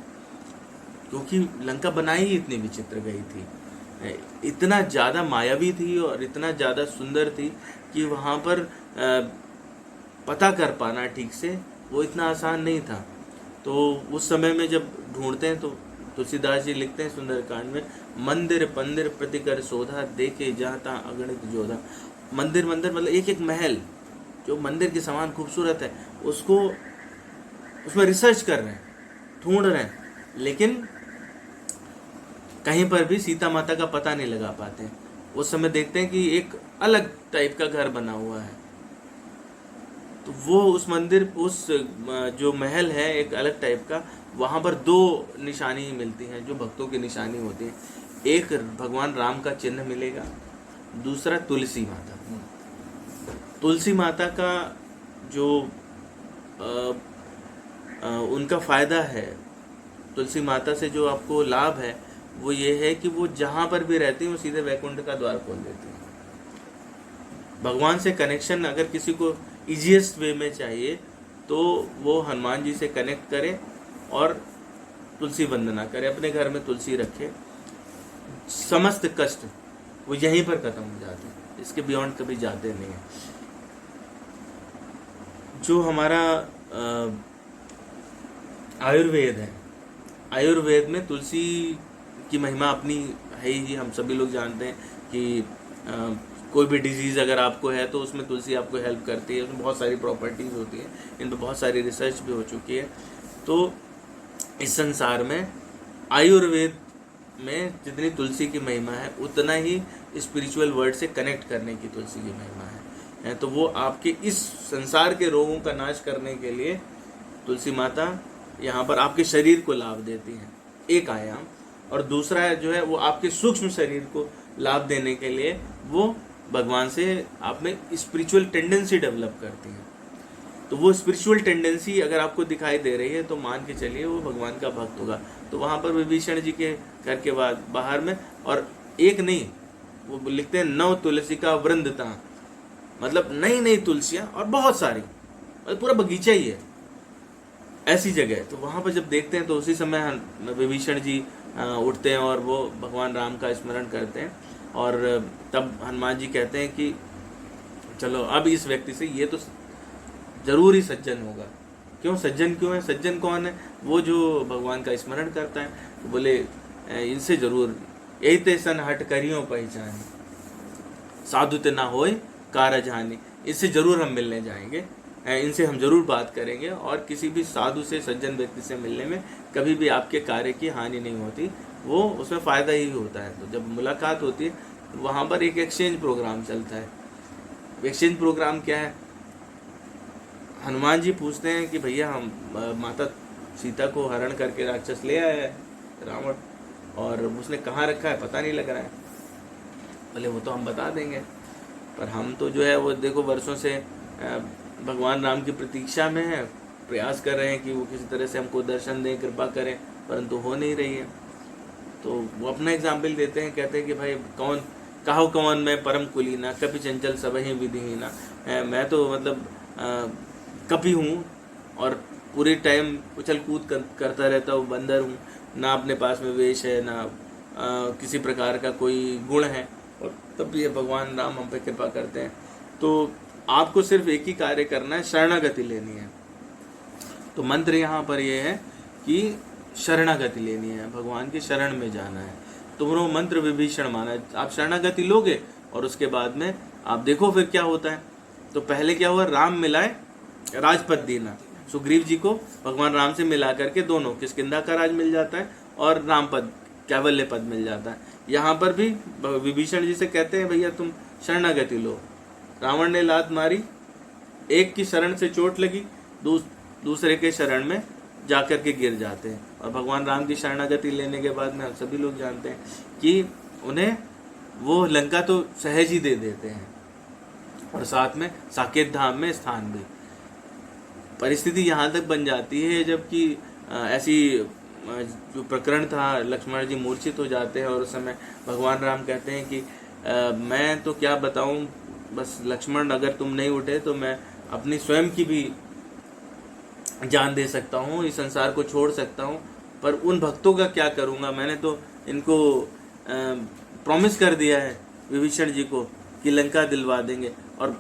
A: क्योंकि लंका बनाई ही इतनी विचित्र गई थी, इतना ज़्यादा मायावी थी और इतना ज़्यादा सुंदर थी कि वहाँ पर पता कर पाना ठीक से वो इतना आसान नहीं था। तो उस समय में जब ढूंढते हैं तो तुलसीदास जी लिखते हैं सुंदरकांड में, मंदिर पंदिर प्रतिकर शोधा, देखे जहाँ तहाँ अगणित जोधा। मंदिर मंदिर मतलब एक एक महल जो मंदिर के समान खूबसूरत है, उसको उसमें रिसर्च कर रहे हैं, ढूंढ रहे हैं, लेकिन कहीं पर भी सीता माता का पता नहीं लगा पाते हैं। उस समय देखते हैं कि एक अलग टाइप का घर बना हुआ है, तो वो उस मंदिर, उस जो महल है एक अलग टाइप का, वहाँ पर दो निशानी मिलती हैं जो भक्तों की निशानी होती है। एक भगवान राम का चिन्ह मिलेगा, दूसरा तुलसी माता। तुलसी माता का जो उनका फ़ायदा है, तुलसी माता से जो आपको लाभ है वो ये है कि वो जहाँ पर भी रहती हैं वो सीधे वैकुंठ का द्वार खोल देती हैं। भगवान से कनेक्शन अगर किसी को ईजीएस्ट वे में चाहिए तो वो हनुमान जी से कनेक्ट करे और तुलसी वंदना करे, अपने घर में तुलसी रखे, समस्त कष्ट वो यहीं पर खत्म हो जाते हैं, इसके बियॉन्ड कभी जाते नहीं हैं। जो हमारा आयुर्वेद है, आयुर्वेद में तुलसी की महिमा अपनी है ही, हम सभी लोग जानते हैं कि कोई भी डिजीज़ अगर आपको है तो उसमें तुलसी आपको हेल्प करती है, उसमें बहुत सारी प्रॉपर्टीज़ होती हैं, इन पर बहुत सारी रिसर्च भी हो चुकी है। तो इस संसार में आयुर्वेद में जितनी तुलसी की महिमा है उतना ही स्पिरिचुअल वर्ल्ड से कनेक्ट करने की तुलसी की महिमा है। तो वो आपके इस संसार के रोगों का नाश करने के लिए तुलसी माता यहाँ पर आपके शरीर को लाभ देती हैं, एक आयाम, और दूसरा जो है वो आपके सूक्ष्म शरीर को लाभ देने के लिए वो भगवान से आप में स्पिरिचुअल टेंडेंसी डेवलप करती हैं। तो वो स्पिरिचुअल टेंडेंसी अगर आपको दिखाई दे रही है तो मान के चलिए वो भगवान का भक्त होगा। तो वहाँ पर विभीषण जी के घर के बाद बाहर में, और एक नहीं, वो लिखते हैं 9 तुलसी का वृंदता, मतलब नई नई तुलसियाँ और बहुत सारी, मतलब पूरा बगीचा ही है ऐसी जगह। तो वहाँ पर जब देखते हैं तो उसी समय विभीषण जी उठते हैं और वो भगवान राम का स्मरण करते हैं, और तब हनुमान जी कहते हैं कि चलो अब इस व्यक्ति से ये तो जरूर ही सज्जन होगा। क्यों सज्जन क्यों है? सज्जन कौन है? वो जो भगवान का स्मरण करता है। तो बोले इनसे जरूर, यही ते सन हट करियो पहचानी, साधु ते ना होए कारज हानि। इससे जरूर हम मिलने जाएंगे, इनसे हम जरूर बात करेंगे, और किसी भी साधु से, सज्जन व्यक्ति से मिलने में कभी भी आपके कार्य की हानि नहीं होती, वो उसमें फ़ायदा ही होता है। तो जब मुलाकात होती है तो वहाँ पर एक एक्सचेंज प्रोग्राम चलता है। एक्सचेंज प्रोग्राम क्या है? हनुमान जी पूछते हैं कि भैया हम माता सीता को हरण करके राक्षस ले आया है रावण, और उसने कहाँ रखा है पता नहीं लग रहा है। बोले वो तो हम बता देंगे, पर हम तो जो है वो देखो वर्षों से भगवान राम की प्रतीक्षा में है, प्रयास कर रहे हैं कि वो किसी तरह से हमको दर्शन दें, कृपा करें, परंतु हो नहीं रही है। तो वो अपना एग्जाम्पल देते हैं, कहते हैं कि भाई कौन कहो कौन मैं परम कुलीना, कपि चंचल सबहि विधिहीना। मैं तो मतलब कपि हूँ और पूरे टाइम उछल कूद करता रहता हूँ, बंदर हूँ, ना अपने पास में वेश है, ना किसी प्रकार का कोई गुण है, और तब भी भगवान राम हम पे कृपा करते हैं। तो आपको सिर्फ एक ही कार्य करना है, शरणागति लेनी है। तो मंत्र यहाँ पर ये है कि शरणागति लेनी है, भगवान की शरण में जाना है। तो वो मंत्र विभीषण माना है। आप शरणागति लोगे और उसके बाद में आप देखो फिर क्या होता है। तो पहले क्या हुआ, राम मिलाए राजपद दीना, सुग्रीव जी को भगवान राम से मिला करके दोनों किष्किंधा का राज मिल जाता है और रामपद, कैवल्य पद मिल जाता है। यहाँ पर भी विभीषण जी से कहते हैं भैया तुम शरणागति लो। रावण ने लात मारी, एक की शरण से चोट लगी, दूसरे के शरण में जाकर के गिर जाते हैं। और भगवान राम की शरणागति लेने के बाद में हम सभी लोग जानते हैं कि उन्हें वो लंका तो सहज ही दे देते हैं, और साथ में साकेत धाम में स्थान भी। परिस्थिति यहाँ तक बन जाती है जबकि ऐसी जो प्रकरण था, लक्ष्मण जी मूर्छित हो जाते हैं और उस समय भगवान राम कहते हैं कि मैं तो क्या बताऊं, बस लक्ष्मण अगर तुम नहीं उठे तो मैं अपनी स्वयं की भी जान दे सकता हूँ, इस संसार को छोड़ सकता हूँ, पर उन भक्तों का क्या करूँगा? मैंने तो इनको प्रॉमिस कर दिया है विभीषण जी को कि लंका दिलवा देंगे। और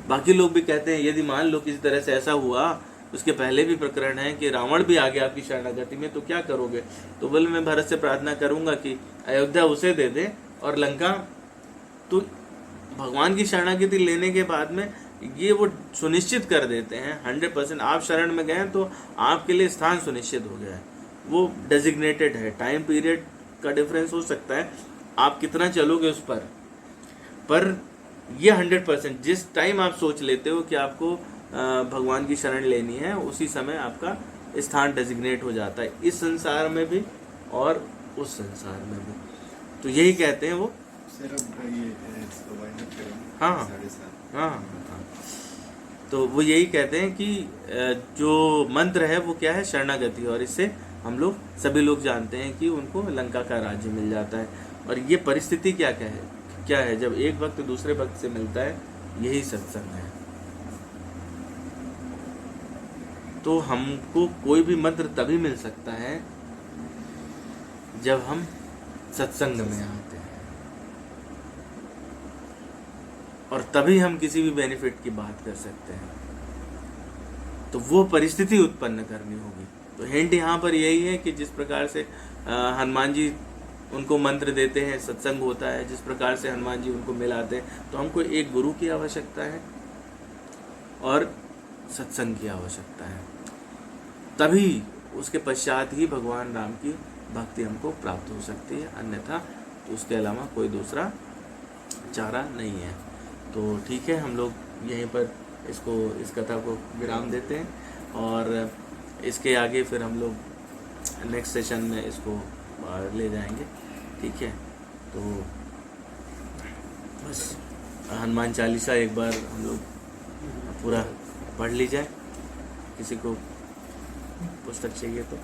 A: बाकी लोग भी कहते हैं यदि मान लो किसी तरह से ऐसा हुआ, उसके पहले भी प्रकरण है कि रावण भी आ गया आपकी शरणागति में, तो क्या करोगे? तो बोले मैं भरत से प्रार्थना करूंगा कि अयोध्या उसे दे दे और लंका। तो भगवान की शरणागति लेने के बाद में ये वो सुनिश्चित कर देते हैं 100%। आप शरण में गए तो आपके लिए स्थान सुनिश्चित हो गया है, वो डेजिग्नेटेड है। टाइम पीरियड का डिफरेंस हो सकता है, आप कितना चलोगे उस पर ये 100% जिस टाइम आप सोच लेते हो कि आपको भगवान की शरण लेनी है, उसी समय आपका स्थान डेजिग्नेट हो जाता है, इस संसार में भी और उस संसार में भी। तो यही कहते हैं वो। हाँ हाँ, तो वो यही कहते हैं कि जो मंत्र है वो क्या है? शरणागति। और इससे हम लोग सभी लोग जानते हैं कि उनको लंका का राज्य मिल जाता है। और ये परिस्थिति क्या है जब एक भक्त दूसरे भक्त से मिलता है, यही सत्संग है। तो हमको कोई भी मंत्र तभी मिल सकता है जब हम सत्संग में आते हैं, और तभी हम किसी भी बेनिफिट की बात कर सकते हैं। तो वो परिस्थिति उत्पन्न करनी होगी। तो हिंट यहाँ पर यही है कि जिस प्रकार से हनुमान जी उनको मंत्र देते हैं, सत्संग होता है, जिस प्रकार से हनुमान जी उनको मिलाते हैं, तो हमको एक गुरु की आवश्यकता है और सत्संग की आवश्यकता है। तभी उसके पश्चात ही भगवान राम की भक्ति हमको प्राप्त हो सकती है, अन्यथा तो उसके अलावा कोई दूसरा चारा नहीं है। तो ठीक है, हम लोग यहीं पर इस कथा को विराम देते हैं, और इसके आगे फिर हम लोग नेक्स्ट सेशन में इसको ले जाएंगे। ठीक है, तो बस हनुमान चालीसा एक बार हम लोग पूरा पढ़ ली जाए। किसी को पुस्तक चाहिए तो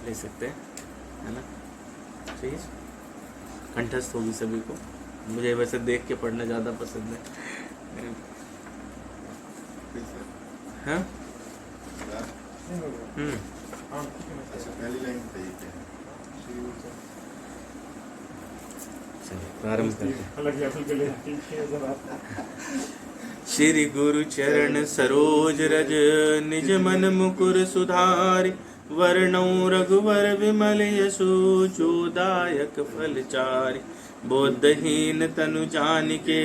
A: ले सकते हैं, है ना? चाहिए, कंठस्थ होगी सभी को। मुझे वैसे देख के पढ़ना ज़्यादा पसंद है। हाँ, प्रारंभ करते हैं। श्री गुरु चरण सरोज रज निज मन मुकुर सुधारि, वर्णौ रघुवर विमल यशो जोदायक फल चारि। बोधहीन तनु जानिके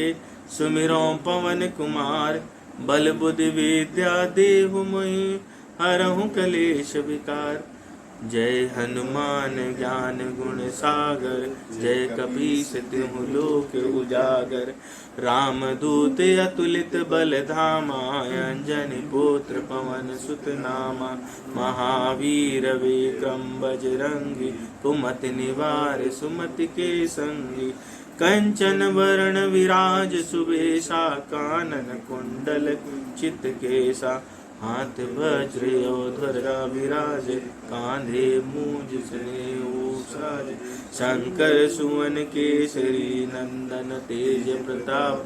A: सुमिरो पवन कुमार, बल बुद्धि विद्या देहु मोहि हरहु कलेश विकार। जय हनुमान ज्ञान गुण सागर, जय कपीस तिहु लोक उजागर। राम दूत अतुलित बल धामा, अंजनी पुत्र पवन सुत नामा। महावीर विक्रम बजरंगी, कुमति निवार सुमति के संगी। कंचन वरण विराज सुबेशा, कानन कुंडल चित केसा। हाथ वज्र ध्वजा विराजे, कांधे मूंज स्नेहु साजे। शंकर सुवन केसरी नंदन, तेज प्रताप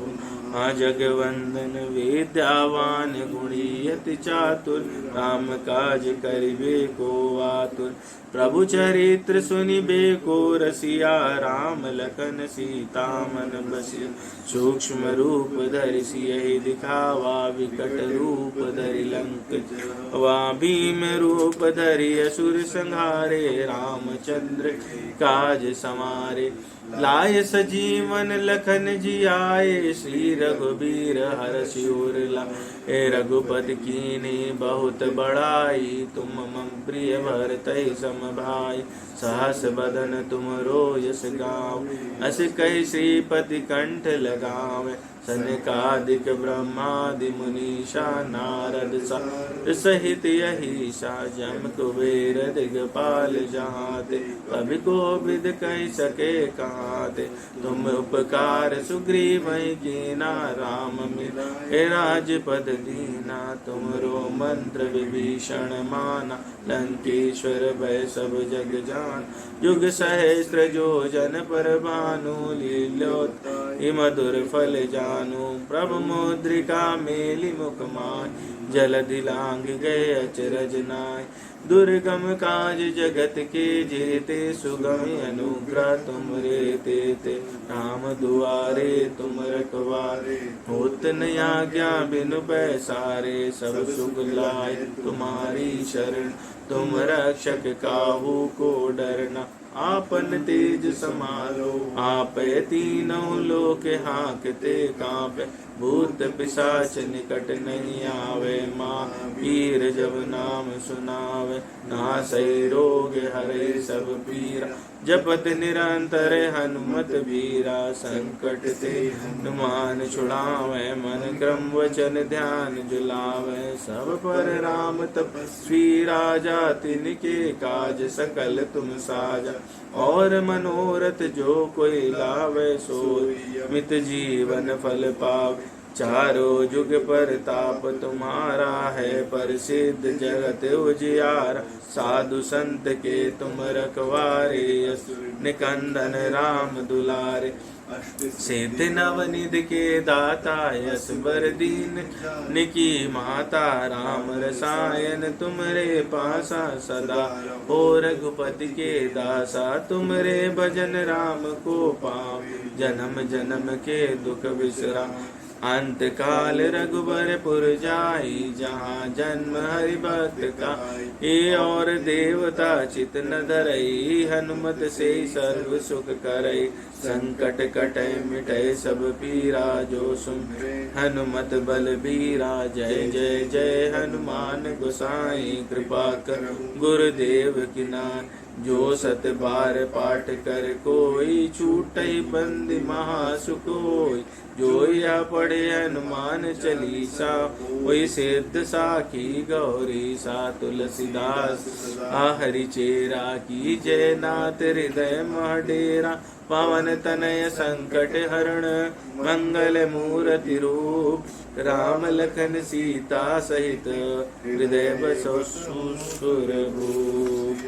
A: जगवंदन। विद्यावान गुणी अति चातुर, राम काज करिबे को आतुर। प्रभु चरित्र सुनिबे को रसिया, राम लखन सीता मन बसिया। सूक्ष्म रूप धरि सियहि दिखावा, विकट रूप धरि लंक वा। भीम रूप धरि असुर संहारे, रामचंद्र काज समारे। लाय सजीवन लखन जियाए, श्री रघुबीर हरषि उर लाए। रघुपति कीन्ही बहुत बड़ाई, तुम मम प्रिय भरतहि सम भाई। सहस बदन तुमरो यश गाँव, अस कहि श्रीपति कंठ लगावे। सनकादिक ब्रह्मादि मुनीषा, नारद सहित यहीशा। जम कुबेर दिगपाल जहाते, कवि कोविद कहि सके कहाते। तुम उपकार सुग्रीव कीना, राम मिलाए राजपद दीना। तुमरो मंत्र विभीषण माना, लंकेश्वर भय सब जग जान। युग सहस्त्र जो जन पर भानु, लील्योताहि मधुर फल जानू। प्रभु मुद्रिका मेलि मुख माहि, जलधि लांघ गए अचरज नाय। दुर्गम काज जगत के जेते, सुगम अनुग्रह तुम रे तेते। राम दुआरे तुम रखवारे, होत न आज्ञा बिनु पैसारे। सब सुख लाय तुम्हारी शरण, तुम रक्षक काहू को डरना। आपन तेज समारो आपै, तीनों लोक हाँकते कांपे। भूत पिशाच निकट नहीं आवे, माँ पीर जब नाम सुनावे। नासै रोग हरे सब पीरा, जपत निरंतर हनुमत बीरा। संकट ते हनुमान छुड़ावे, मन क्रम वचन ध्यान जुलावे। सब पर राम तपस्वी राजा, तिनके काज सकल तुम साजा। और मनोरथ जो कोई लावे, सोई अमित जीवन फल पावे। चारों जुग पर ताप तुम्हारा है, प्रसिद्ध जगत उजियारा। साधु संत के तुम रखवारे, असुर निकंदन राम दुलारे। सिद्ध नवनिधि के दाता, यस बर दीन निकी माता। राम रसायन तुमरे पासा, सदा हो रघुपति के दासा। तुमरे भजन राम को पावे, जन्म जन्म के दुख बिसरा। अंत काल रघुबरपुर जाई, जहाँ जन्म हरि भक्त का। ये और देवता चित न धरई, हनुमत से सर्व सुख करई। संकट कटै मिटै सब पीरा, जो सुमिरै हनुमत बलबीरा। जय जय जय हनुमान गोसाई, कृपा कर गुरुदेव की नाय। जो सत बार पाठ कर कोई, छूटै बंदी महासुख होय। जो या पढ़े हनुमान चालीसा, वही सिद्ध साखी गौरी सा। तुलसीदास हरि चेरा की जय, नाथ हृदय मह डेरा। पवन तनय संकट हरण, मंगल मूर्ति रूप। राम लखन सीता सहित, हृदय बसो सुरभूप।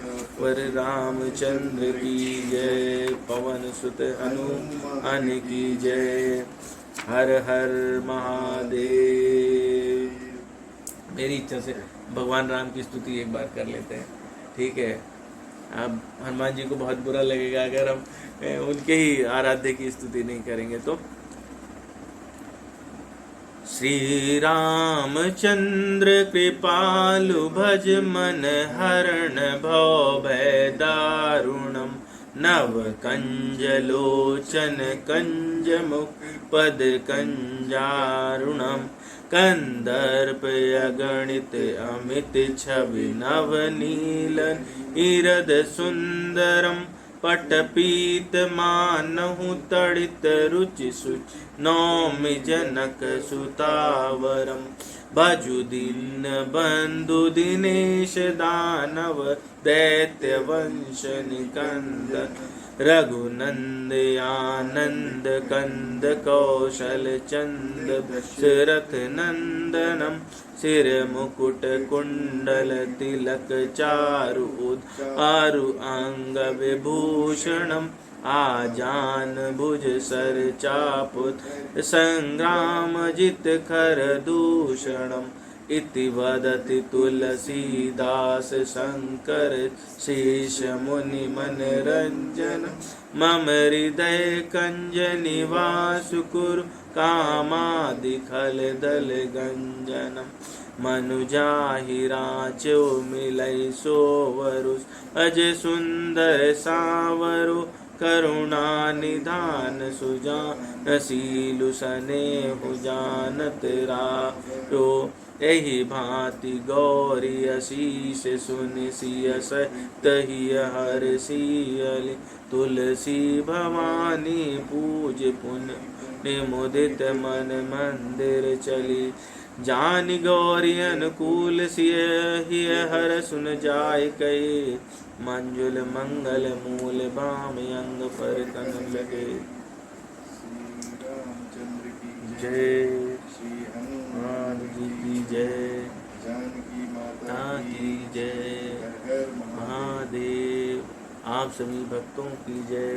A: वर रामचंद्र की जय, पवन सुत हनुमान की जय। हर हर महादेव। मेरी इच्छा से भगवान राम की स्तुति एक बार कर लेते हैं, ठीक है। अब हनुमान जी को बहुत बुरा लगेगा अगर हम उनके ही आराध्य की स्तुति नहीं करेंगे तो। श्री रामचंद्र कृपालु, भज मन हरण भव भय दारुणम। नव कंज लोचन कंज मुख, पद कंजारुणम। कंदर्प अगणित अमित छवि, नव नीलन इरद सुंदरम। पटपीत मानहु तड़ित रुचि सुचि, नौमि जनक सुतावरम। भजु दीन बंधु दिनेश दानव, दैत्य वंश निकंदन। रघुनंद आनंद कंद कौशल चंद, दशरथ नंदनम। सिर मुकुट कुंडल तिलक चारु, आरु अंग विभूषणम। आजान भुज सर चापुत, संग्राम जित खर दूषणम। इति वदति तुलसीदास शंकर, शेष मुनि मनरंजन। मम हृदय कंज निवास कुरु, कामादि खल दल गंजनम। मनुजाहि राचो मिलै सोवरु, अज सुंदर सावरु। करुणा निधान सुजान, सीलु सनेहु जानत रारो। एहि भांति गौरी असीस सुनि, सियस तहि हर्षियलि। तुलसी भवानी पूज पुनि, मुदित मन मंदिर चली। जानि गौरी अनुकूल, सियहि हर सुन जाय कहे। मंजुल मंगल मूल, बाम अंग पर तन लगे। जय श्री हनुमान जी की जय, जानकी माता की जय। महादेव आप सभी भक्तों की जय।